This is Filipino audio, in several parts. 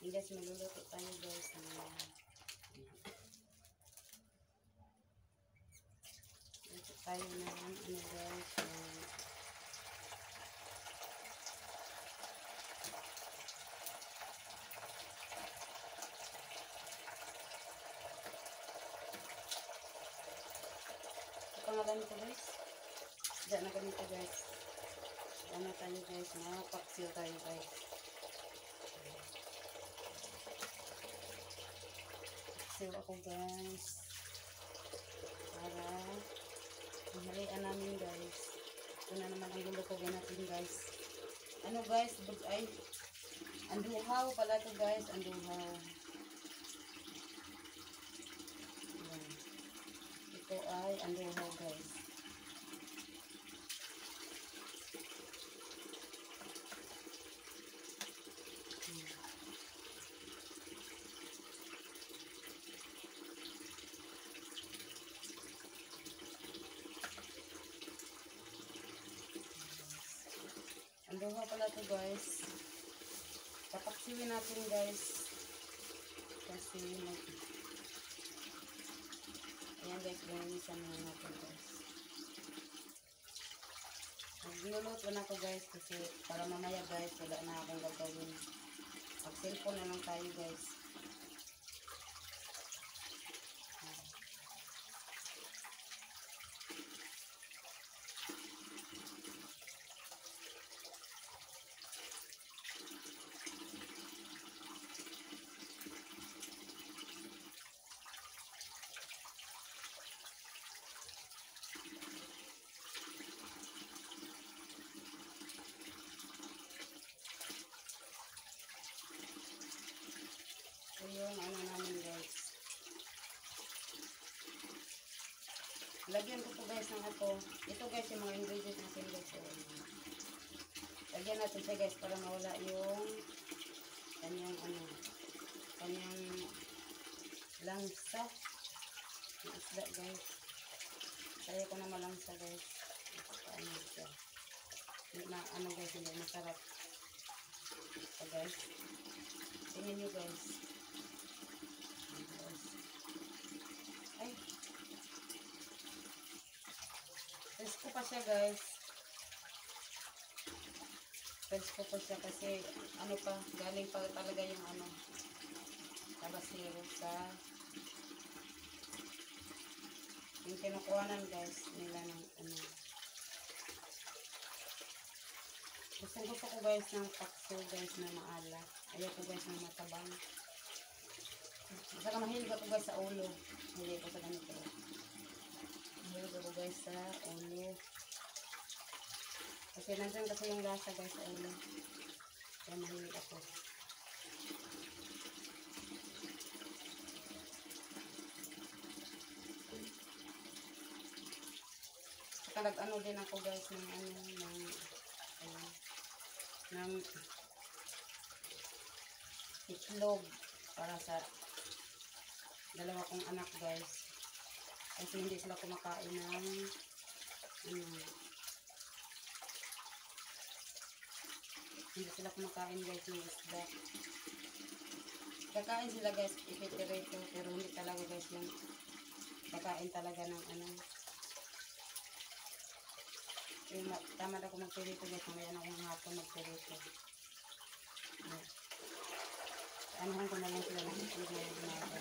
Yung guys, magluluto tayo guys. Luto tayo ng ano guys. Ito na ganito guys. Diyan na ganito guys. Diyan na tayo guys. Mapaksil tayo guys. Paksil ako guys. Para mahalian namin guys. Ito na naman ang lulutuin natin guys. Ano guys? Ay, anduhaw pala to guys. Anduhaw. Ito ay anduhaw guys. Anduhaw pala to guys. Papaksiwin natin guys. Kasi ayan guys, linisan na natin guys. Magluluto na ako guys kasi para mamaya guys wala na akong gagawin. Mag-cellphone na lang tayo guys. So yung ano namin guys. Lagyan ko po guys ng ito. Ito guys yung mga ingredients natin guys. So, lagyan natin siya guys para mawala yung kanyang ano. Kanyang langsa. Yung isda guys. Kaya ko na malangsa guys. Ano siya. Ano guys, hindi masarap. So guys. Tingnan nyo guys. Ay. Presko pa siya guys. Presko pa siya kasi ano pa, galing pa talaga yung ano. Tabasero sa yung kinukuhanan guys nila ng ano. Gusto ko guys ng pakso guys na maala. Ayoko guys ng matabang. Saka mahilig ako guys sa ulo. Mahilig ako sa ganito. Mahilig ako guys sa ulo. Kasi nandyan kasi yung lasa guys sa ulo. Kaya mahilig ako. Saka nag-ano din ako guys ng ano, ng itlog para sa dalawa kong anak guys. Kasi hindi sila kumakain ng hindi sila kumakain guys ng isda. Kakain sila guys ipitirito pero hindi talaga guys yung kakain talaga ng ano. Yung tama na ako magpirito guys, mamaya na akong hapon magpirito. Anuhan ko na lang sila ng itlog na yung ginagawa.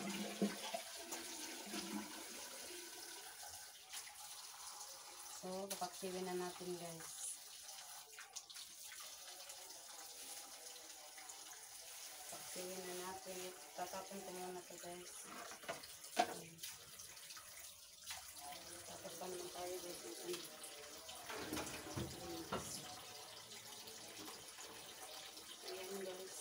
So, papaksiwin na natin guys. Papaksiwin na natin. Tatapon ko muna ito guys. Tatapon na tayo guys. Ayan guys.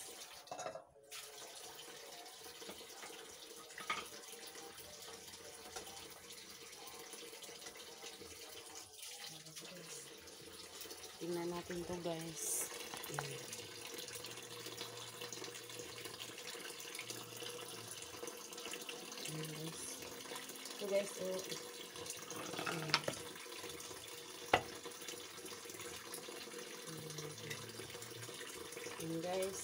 Tingnan natin to guys. So guys, guys.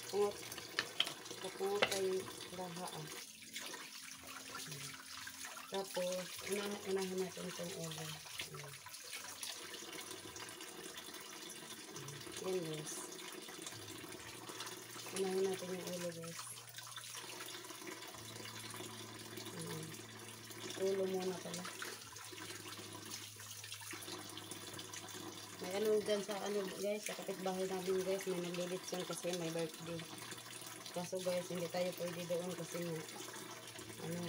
Pungot. Kapungot tayo laha. Tapos, unahan natin itong ulo. Yan guys. Unahan natin yung ulo guys. Ulo muna pala. May ano dyan sa ano guys, sa kapitbahay namin guys, may naglilitson kasi may birthday. Kaso guys, hindi tayo pwede doon kasi nga, ano,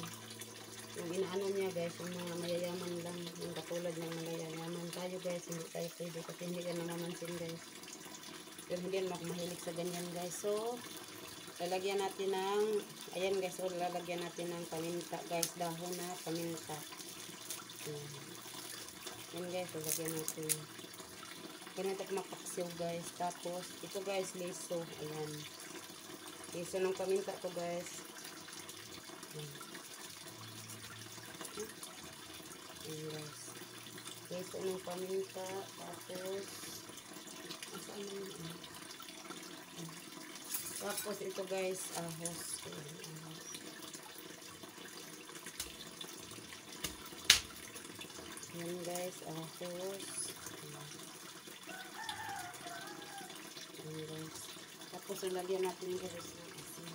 yung inaano niya guys, yung mga mayayaman lang, yung katulad ng mayayaman tayo guys, hindi tayo pwede kasi hindi ka namamansin guys. Pero hindi naman ako mahilig sa ganyan guys. So, lalagyan natin ng, ayan guys, so lalagyan natin ng paminta guys, dahon na paminta. Ayan guys, lalagyan natin. Ganito makaksiw guys. Tapos, ito guys, liso. Ayan. Liso ng paminta to guys. Ayan guys. Liso ng paminta. Tapos, asaan na yun? Tapos, ito guys, ahos. Ayan guys, ahos. Ayan guys. Tapos, ilagyan natin guys ng asin.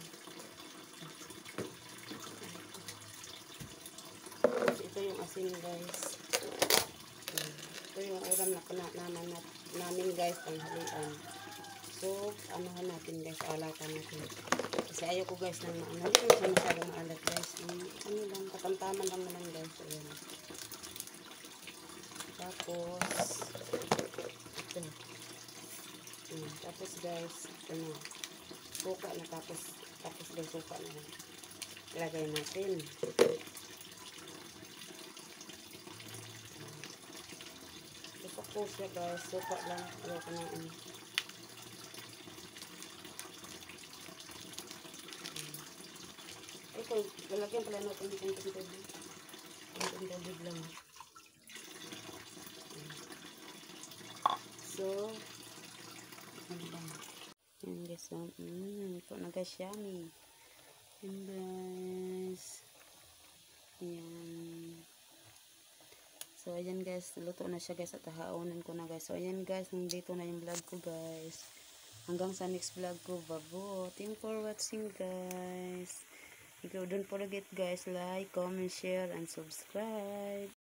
Tapos, ito yung asin guys. Ito yung ulam na namin guys, panghalian. So, anuhan natin guys, alatan natin. Kasi ayoko guys ng ano, hindi naman siya masyadong maalat guys. Ano lang, katamtaman lang naman guys. Ayan. Tapos, ito. Ayan. Tapos guys, ano, suka na tapos guys, suka na lang. Ilagay natin. Suka po siya guys, suka lang. Ayoko na ano. Ito, lalagyan pala natin yung kunting tubig. Kunting tubig lang. So, ano lang. Yan guys, so, ito na guys, yummy. Yan guys. Yan. So, ayan guys, luto na siya guys at hahaunin ko na guys. So, ayan guys, nandito na yung vlog ko guys. Hanggang sa next vlog ko, babo. Thank you for watching guys. Don't forget guys, like, comment, share, and subscribe.